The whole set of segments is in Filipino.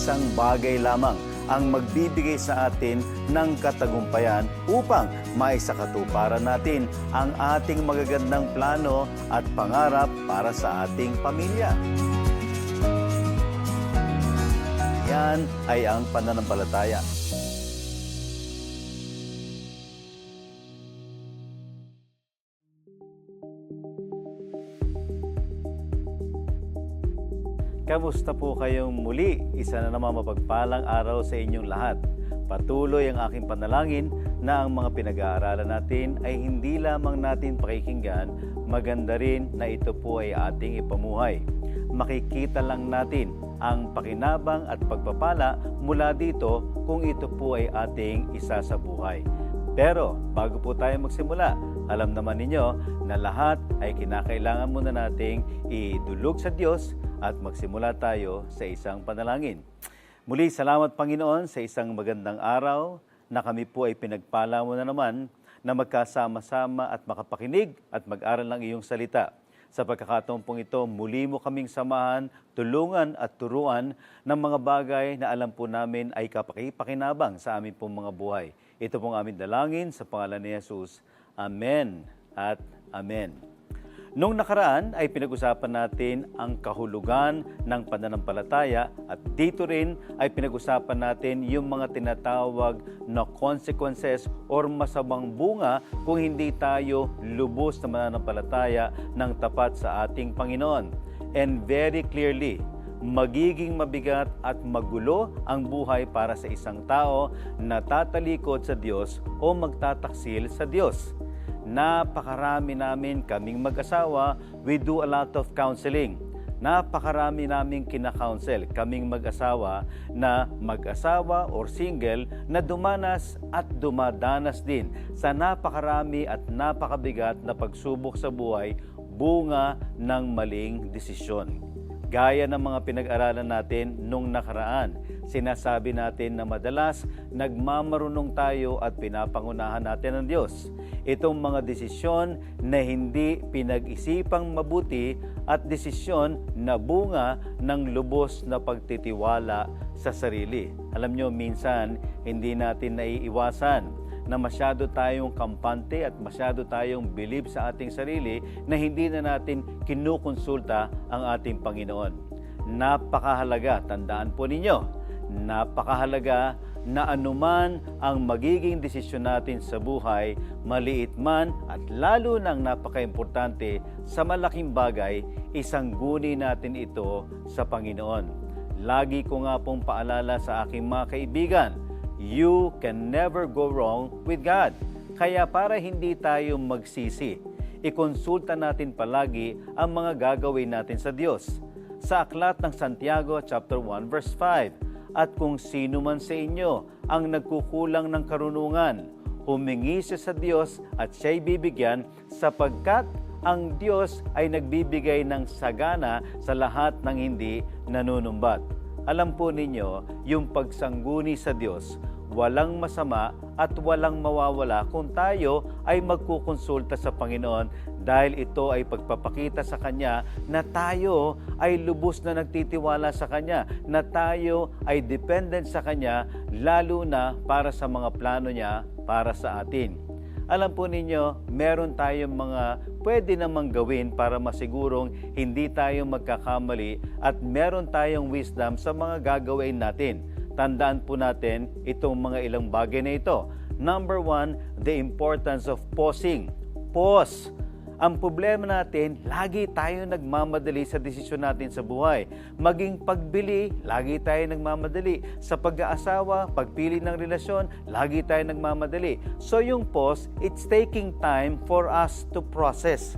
isang bagay lamang ang magbibigay sa atin ng katagumpayan upang maisakatuparan natin ang ating magagandang plano at pangarap para sa ating pamilya. Yan ay ang pananampalataya. Kamusta po kayong muli? Isa na naman mapagpalang araw sa inyong lahat. Patuloy ang aking panalangin na ang mga pinag-aaralan natin ay hindi lamang natin pakikinggan, maganda rin na ito po ay ating ipamuhay. Makikita lang natin ang pakinabang at pagpapala mula dito kung ito po ay ating isasabuhay. Pero bago po tayo magsimula, alam naman ninyo na lahat ay kinakailangan muna nating idulog sa Diyos at magsimula tayo sa isang panalangin. Muli, salamat Panginoon sa isang magandang araw na kami po ay pinagpala mo na naman na magkasama-sama at makapakinig at mag-aral ng iyong salita. Sa pagkakataon pong ito, muli mo kaming samahan, tulungan at turuan ng mga bagay na alam po namin ay kapakipakinabang sa aming pong mga buhay. Ito pong aming dalangin sa pangalan ni Jesus. Amen at Amen. Noong nakaraan ay pinag-usapan natin ang kahulugan ng pananampalataya at dito rin ay pinag-usapan natin yung mga tinatawag na consequences or masamang bunga kung hindi tayo lubos na mananampalataya ng tapat sa ating Panginoon. And very clearly, magiging mabigat at magulo ang buhay para sa isang tao na tatalikod sa Diyos o magtataksil sa Diyos. Napakarami namin kaming mag-asawa, we do a lot of counseling. Napakarami naming kina-counsel kaming mag-asawa or single na dumanas at dumadanas din sa napakarami at napakabigat na pagsubok sa buhay, bunga ng maling desisyon. Gaya ng mga pinag-aralan natin nung nakaraan, sinasabi natin na madalas nagmamarunong tayo at pinapangunahan natin ng Diyos. Itong mga desisyon na hindi pinag-isipang mabuti at desisyon na bunga ng lubos na pagtitiwala sa sarili. Alam nyo, minsan hindi natin naiiwasan na masyado tayong kampante at masyado tayong believe sa ating sarili na hindi na natin kinukonsulta ang ating Panginoon. Napakahalaga, tandaan po ninyo, napakahalaga na anuman ang magiging desisyon natin sa buhay, maliit man at lalo nang napaka-importante sa malaking bagay, isangguni natin ito sa Panginoon. Lagi ko nga pong paalala sa aking mga kaibigan, you can never go wrong with God. Kaya para hindi tayo magsisi, ikonsulta natin palagi ang mga gagawin natin sa Diyos. Sa aklat ng Santiago chapter 1 verse 5, at kung sino man sa inyo ang nagkukulang ng karunungan, humingi siya sa Diyos at siya'y bibigyan sapagkat ang Diyos ay nagbibigay ng sagana sa lahat ng hindi nanunumbat. Alam po ninyo, yung pagsangguni sa Diyos, walang masama at walang mawawala kung tayo ay magkukonsulta sa Panginoon dahil ito ay pagpapakita sa Kanya na tayo ay lubos na nagtitiwala sa Kanya, na tayo ay dependent sa Kanya lalo na para sa mga plano Niya para sa atin. Alam po ninyo, meron tayong mga pwede namang gawin para masigurong hindi tayo magkakamali at meron tayong wisdom sa mga gagawin natin. Tandaan po natin itong mga ilang bagay na ito. Number 1, the importance of pausing. Pause. Ang problema natin, lagi tayo nagmamadali sa desisyon natin sa buhay. Maging pagbili, lagi tayo nagmamadali. Sa pag-aasawa, pagpili ng relasyon, lagi tayo nagmamadali. So yung pause, it's taking time for us to process.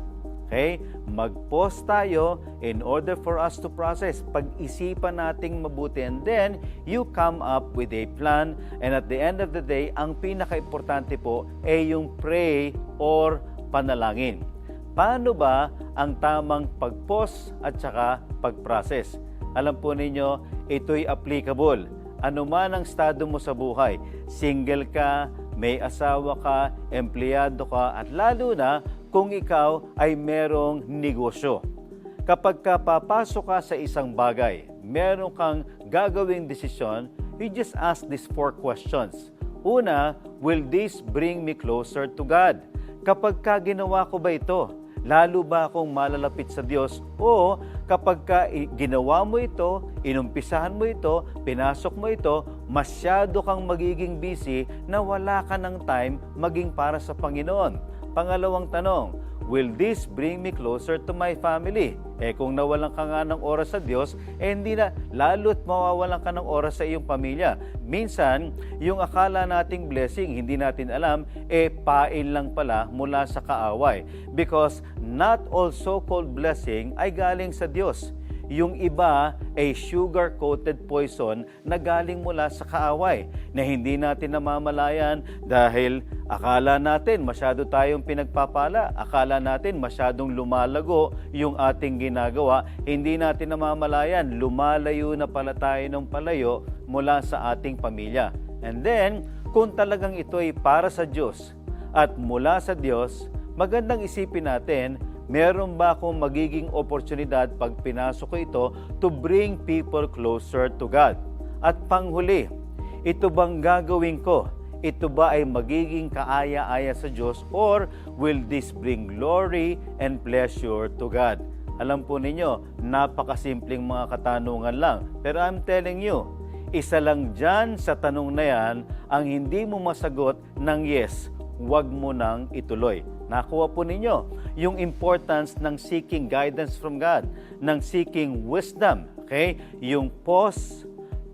Okay? Mag-pause tayo in order for us to process. Pag-isipan nating mabuti and then you come up with a plan and at the end of the day, ang pinaka-importante po ay yung pray or panalangin. Paano ba ang tamang pag-pause at saka pag-process? Alam po ninyo, ito'y applicable. Ano man ang estado mo sa buhay, single ka, may asawa ka, empleyado ka, at lalo na kung ikaw ay merong negosyo. Kapag papasok ka sa isang bagay, meron kang gagawing desisyon, you just ask these 4 questions. Una, will this bring me closer to God? Kapag ginawa ko ba ito, lalo ba akong malalapit sa Diyos? O kapag ginawa mo ito, inumpisahan mo ito, pinasok mo ito, masyado kang magiging busy na wala ka ng time maging para sa Panginoon. Pangalawang tanong, will this bring me closer to my family? Kung nawalan ka nga ng oras sa Diyos, hindi na, lalo't mawawalan ka ng oras sa iyong pamilya. Minsan, yung akala nating blessing, hindi natin alam, pain lang pala mula sa kaaway. Because not all so-called blessing ay galing sa Diyos. Yung iba ay sugar-coated poison na galing mula sa kaaway na hindi natin namamalayan dahil akala natin masyado tayong pinagpapala, akala natin masyadong lumalago yung ating ginagawa, hindi natin namamalayan, lumalayo na pala tayo ng palayo mula sa ating pamilya. And then, kung talagang ito ay para sa Diyos at mula sa Diyos, magandang isipin natin, meron ba akong magiging oportunidad pag pinasok ko ito to bring people closer to God? At panghuli, ito bang gagawin ko? Ito ba ay magiging kaaya-aya sa Diyos or will this bring glory and pleasure to God? Alam po ninyo, napakasimpleng mga katanungan lang. Pero I'm telling you, isa lang dyan sa tanong na yan ang hindi mo masagot ng yes, huwag mo nang ituloy. Nakuha po ninyo yung importance ng seeking guidance from God, ng seeking wisdom, okay? Yung pause,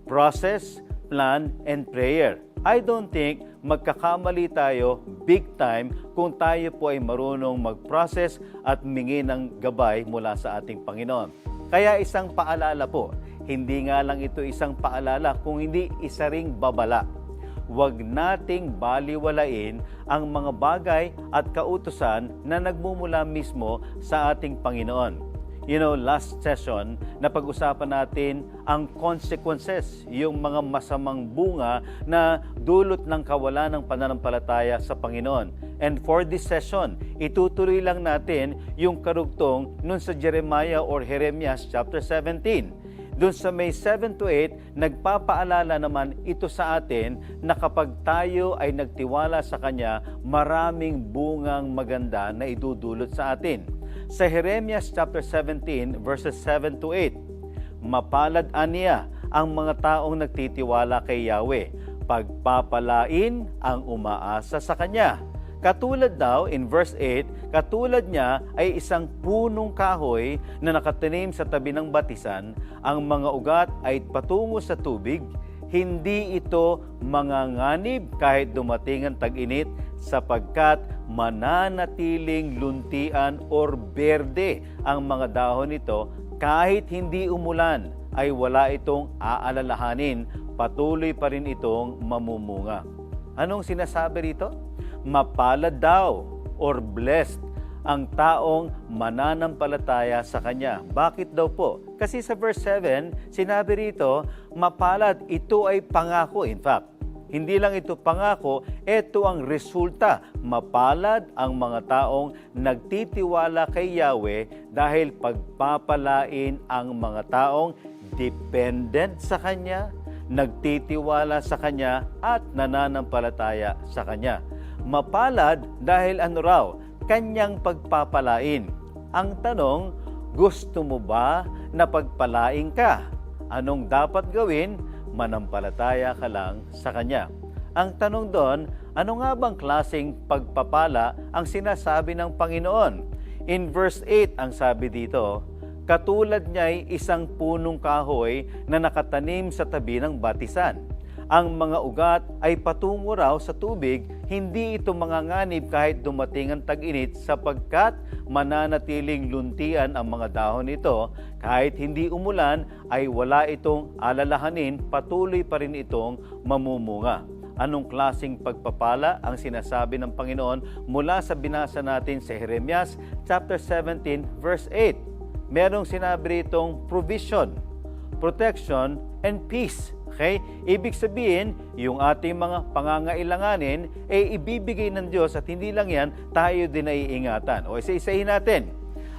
process, plan, and prayer. I don't think magkakamali tayo big time kung tayo po ay marunong mag-process at mingi ng gabay mula sa ating Panginoon. Kaya isang paalala po, hindi nga lang ito isang paalala, kung hindi isa ring babala. Huwag nating baliwalain ang mga bagay at kautusan na nagmumula mismo sa ating Panginoon. You know, last session, napag-usapan natin ang consequences, yung mga masamang bunga na dulot ng kawalan ng pananampalataya sa Panginoon. And for this session, itutuloy lang natin yung karugtong nun sa Jeremiah or Jeremias chapter 17. Doon sa may 7 to 8, nagpapaalala naman ito sa atin na kapag tayo ay nagtiwala sa Kanya, maraming bungang maganda na idudulot sa atin. Sa Jeremias chapter 17 verses 7 to 8, mapalad aniya ang mga taong nagtitiwala kay Yahweh, pagpapalain ang umaasa sa Kanya. Katulad daw, in verse 8, katulad niya ay isang punong kahoy na nakatanim sa tabi ng batisan, ang mga ugat ay patungo sa tubig, hindi ito manganganib kahit dumating ang tag-init sapagkat mananatiling luntian or berde ang mga dahon nito kahit hindi umulan ay wala itong aalalahanin, patuloy pa rin itong mamumunga. Anong sinasabi rito? Mapalad daw or blessed ang taong mananampalataya sa Kanya. Bakit daw po? Kasi sa verse 7, sinabi rito, mapalad, ito ay pangako. In fact, hindi lang ito pangako, ito ang resulta. Mapalad ang mga taong nagtitiwala kay Yahweh dahil pagpapalain ang mga taong dependent sa Kanya, nagtitiwala sa Kanya at nananampalataya sa Kanya. Mapalad dahil ano raw? Kanyang pagpapalain. Ang tanong, gusto mo ba na pagpalain ka? Anong dapat gawin? Manampalataya ka lang sa Kanya. Ang tanong doon, ano nga bang klaseng pagpapala ang sinasabi ng Panginoon? In verse 8, ang sabi dito, katulad niya'y isang punong kahoy na nakatanim sa tabi ng batisan. Ang mga ugat ay patungo raw sa tubig, hindi ito manganganib kahit dumating ang tag-init sapagkat mananatiling luntian ang mga dahon nito, kahit hindi umulan ay wala itong alalahanin, patuloy pa rin itong mamumunga. Anong klaseng pagpapala ang sinasabi ng Panginoon mula sa binasa natin sa Jeremias chapter 17 verse 8? Merong sinabi ritong provision, protection, and peace. Okay? Ibig sabihin, yung ating mga pangangailanganin ay ibibigay ng Diyos at hindi lang yan, tayo din ay iingatan. O isa-isahin natin.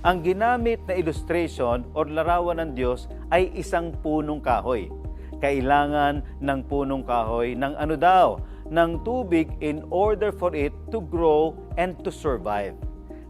Ang ginamit na illustration o larawan ng Diyos ay isang punong kahoy. Kailangan ng punong kahoy ng ano daw? Ng tubig in order for it to grow and to survive.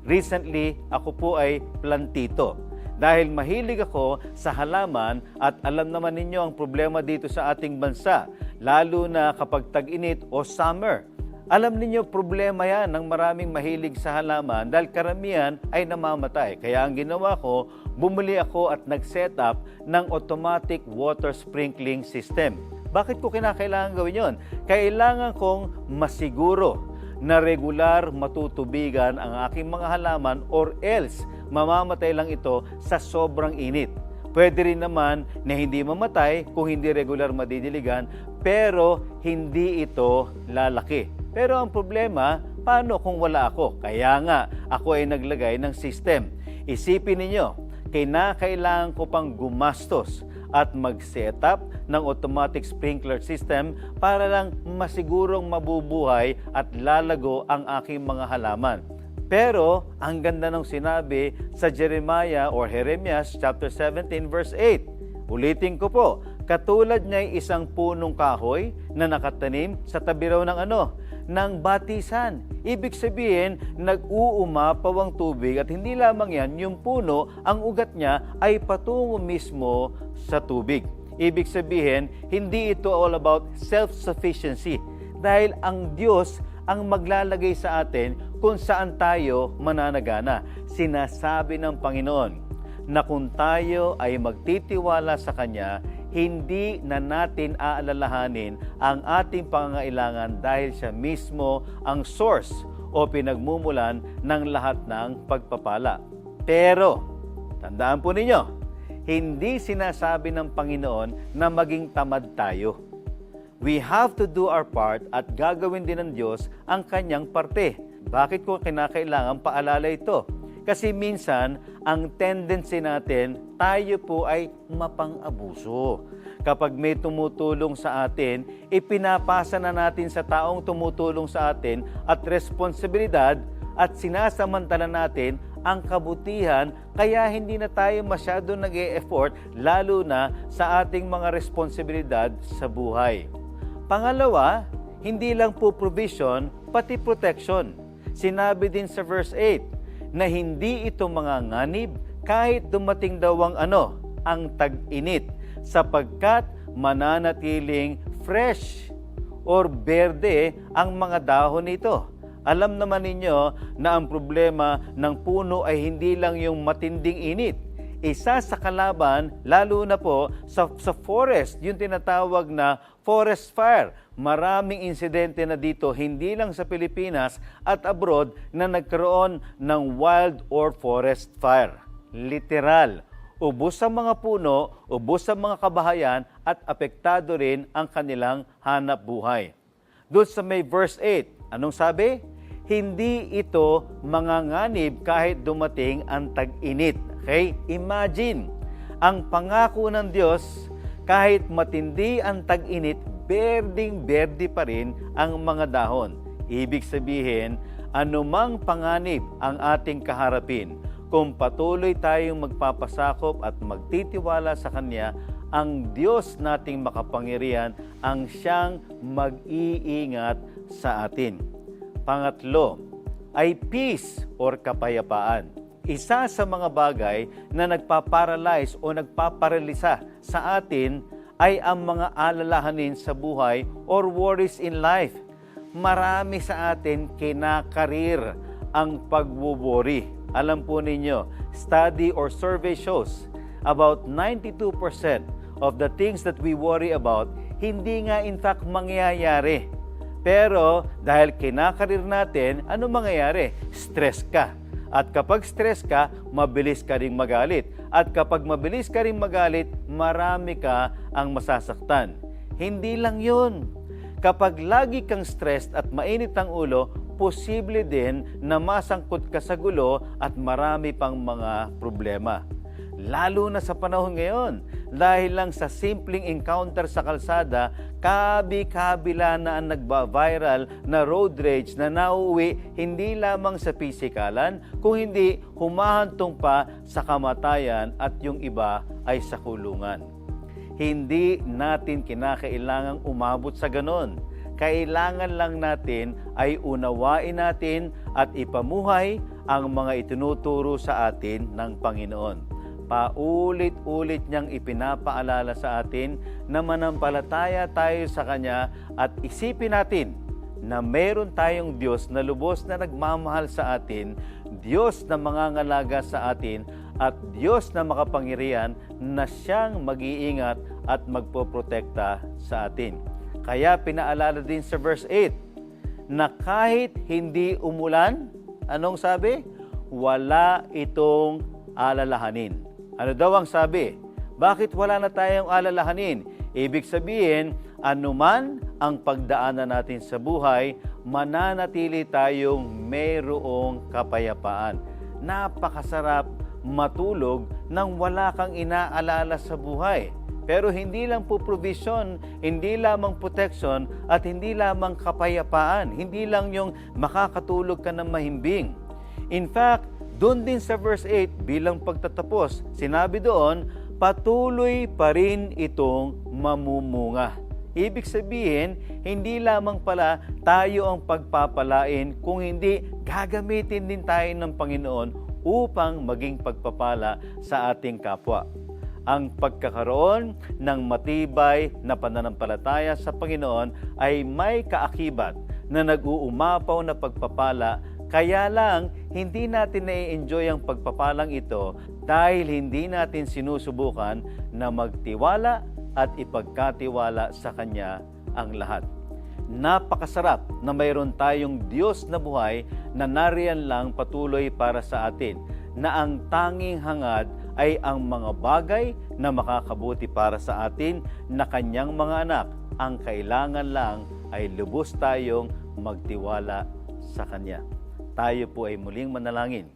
Recently, ako po ay plantito. Dahil mahilig ako sa halaman at alam naman ninyo ang problema dito sa ating bansa, lalo na kapag tag-init o summer. Alam ninyo, problema yan ng maraming mahilig sa halaman dahil karamihan ay namamatay. Kaya ang ginawa ko, bumili ako at nag-set up ng automatic water sprinkling system. Bakit ko kinakailangan gawin yon? Kailangan kong masiguro na regular matutubigan ang aking mga halaman or else mamamatay lang ito sa sobrang init. Pwede rin naman na hindi mamatay kung hindi regular madidiligan pero hindi ito lalaki. Pero ang problema, paano kung wala ako? Kaya nga, ako ay naglagay ng system. Isipin ninyo, kinakailangan ko pang gumastos at mag-set up ng automatic sprinkler system para lang masigurong mabubuhay at lalago ang aking mga halaman. Pero, ang ganda ng sinabi sa Jeremiah or Jeremias chapter 17 verse 8. Ulitin ko po, katulad niya ay isang punong kahoy na nakatanim sa tabi raw ng ng batisan. Ibig sabihin, nag-uumapaw ang tubig at hindi lamang yan, yung puno, ang ugat niya ay patungo mismo sa tubig. Ibig sabihin, hindi ito all about self-sufficiency dahil ang Diyos ang maglalagay sa atin kung saan tayo mananagana. Sinasabi ng Panginoon na kung tayo ay magtitiwala sa Kanya, hindi na natin aalalahanin ang ating pangangailangan dahil siya mismo ang source o pinagmumulan ng lahat ng pagpapala. Pero, tandaan po ninyo, hindi sinasabi ng Panginoon na maging tamad tayo. We have to do our part at gagawin din ng Diyos ang kanyang parte. Bakit ko kinakailangan paalala ito? Kasi minsan, ang tendency natin, tayo po ay mapang-abuso. Kapag may tumutulong sa atin, ipinapasa na natin sa taong tumutulong sa atin at responsibilidad at sinasamantala natin ang kabutihan kaya hindi na tayo masyado nag-e-effort lalo na sa ating mga responsibilidad sa buhay. Pangalawa, hindi lang po provision, pati protection. Sinabi din sa verse 8, na hindi ito manganganib kahit dumating daw ang tag-init sapagkat mananatiling fresh or berde ang mga dahon nito. Alam naman ninyo na ang problema ng puno ay hindi lang yung matinding init. Isa sa kalaban, lalo na po sa forest, yung tinatawag na forest fire. Maraming insidente na dito, hindi lang sa Pilipinas at abroad, na nagkaroon ng wild or forest fire. Literal, ubos sa mga puno, ubos sa mga kabahayan at apektado rin ang kanilang hanap buhay. Doon sa may verse 8, anong sabi? Hindi ito manganganib kahit dumating ang tag-init. Okay? Imagine, ang pangako ng Diyos, kahit matindi ang tag-init, berding-berdi pa rin ang mga dahon. Ibig sabihin, anumang panganib ang ating kaharapin, kung patuloy tayong magpapasakop at magtitiwala sa Kanya, ang Diyos nating makapangyarihan ang siyang mag-iingat sa atin. Pangatlo, ay peace or kapayapaan. Isa sa mga bagay na nagpaparalyze o nagpaparalisa sa atin ay ang mga alalahanin sa buhay or worries in life. Marami sa atin kinakarir ang pagwo-worry. Alam po ninyo, study or survey shows about 92% of the things that we worry about hindi nga in fact mangyayari. Pero dahil kinakarir natin, ano mangyayari? Stress ka. At kapag stress ka, mabilis ka ring magalit. At kapag mabilis ka ring magalit, marami ka ang masasaktan. Hindi lang yun. Kapag lagi kang stressed at mainit ang ulo, posible din na masangkot ka sa gulo at marami pang mga problema. Lalo na sa panahon ngayon, dahil lang sa simpleng encounter sa kalsada, kabi-kabila na ang nagba-viral na road rage na nauuwi hindi lamang sa pisikalan, kung hindi humahantong pa sa kamatayan at yung iba ay sa kulungan. Hindi natin kinakailangang umabot sa ganon. Kailangan lang natin ay unawain natin at ipamuhay ang mga itinuturo sa atin ng Panginoon. Paulit-ulit niyang ipinapaalala sa atin na manampalataya tayo sa Kanya at isipin natin na meron tayong Diyos na lubos na nagmamahal sa atin, Diyos na mangangalaga sa atin, at Diyos na makapangyarihan na Siyang mag-iingat at magpoprotekta sa atin. Kaya pinaalala din sa verse 8 na kahit hindi umulan, anong sabi? Wala itong alalahanin. Ano daw ang sabi? Bakit wala na tayong alalahanin? Ibig sabihin, anuman ang pagdaanan natin sa buhay, mananatili tayong mayroong kapayapaan. Napakasarap matulog nang wala kang inaalala sa buhay. Pero hindi lang po provision, hindi lamang protection, at hindi lamang kapayapaan. Hindi lang yung makakatulog ka ng mahimbing. In fact, doon din sa verse 8, bilang pagtatapos, sinabi doon, patuloy pa rin itong mamumunga. Ibig sabihin, hindi lamang pala tayo ang pagpapalain, kung hindi, gagamitin din tayo ng Panginoon upang maging pagpapala sa ating kapwa. Ang pagkakaroon ng matibay na pananampalataya sa Panginoon ay may kaakibat na nag-uumapaw na pagpapala. Kaya lang, hindi natin na-enjoy ang pagpapalang ito dahil hindi natin sinusubukan na magtiwala at ipagkatiwala sa Kanya ang lahat. Napakasarap na mayroon tayong Diyos na buhay na nariyan lang patuloy para sa atin, na ang tanging hangad ay ang mga bagay na makakabuti para sa atin na Kanyang mga anak. Ang kailangan lang ay lubos tayong magtiwala sa Kanya. Tayo po ay muling manalangin.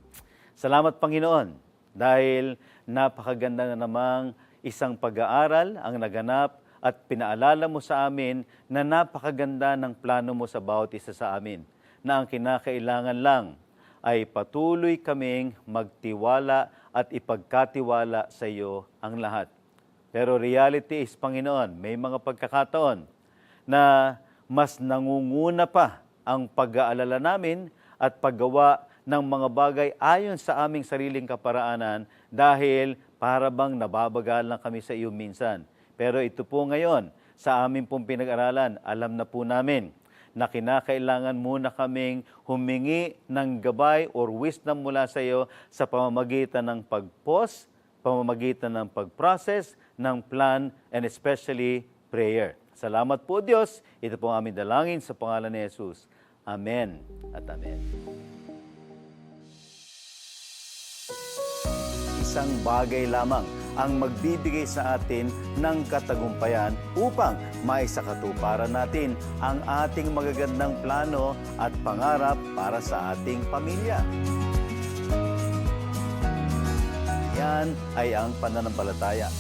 Salamat Panginoon dahil napakaganda na namang isang pag-aaral ang naganap at pinaalala mo sa amin na napakaganda ng plano mo sa bawat isa sa amin, na ang kinakailangan lang ay patuloy kaming magtiwala at ipagkatiwala sa iyo ang lahat. Pero reality is, Panginoon, may mga pagkakataon na mas nangunguna pa ang pag-aalala namin at paggawa ng mga bagay ayon sa aming sariling kaparaanan dahil para bang nababagal lang kami sa iyo minsan. Pero ito po ngayon, sa amin pong pinag-aralan, alam na po namin na kinakailangan muna kaming humingi ng gabay or wisdom mula sa iyo sa pamamagitan ng pag-pause, pamamagitan ng pag-process, ng plan, and especially prayer. Salamat po Diyos. Ito po ang aming dalangin sa pangalan ni Jesus. Amen at amen. Isang bagay lamang ang magbibigay sa atin ng katagumpayan upang maisakatuparan natin ang ating magagandang plano at pangarap para sa ating pamilya. Yan ay ang pananampalataya.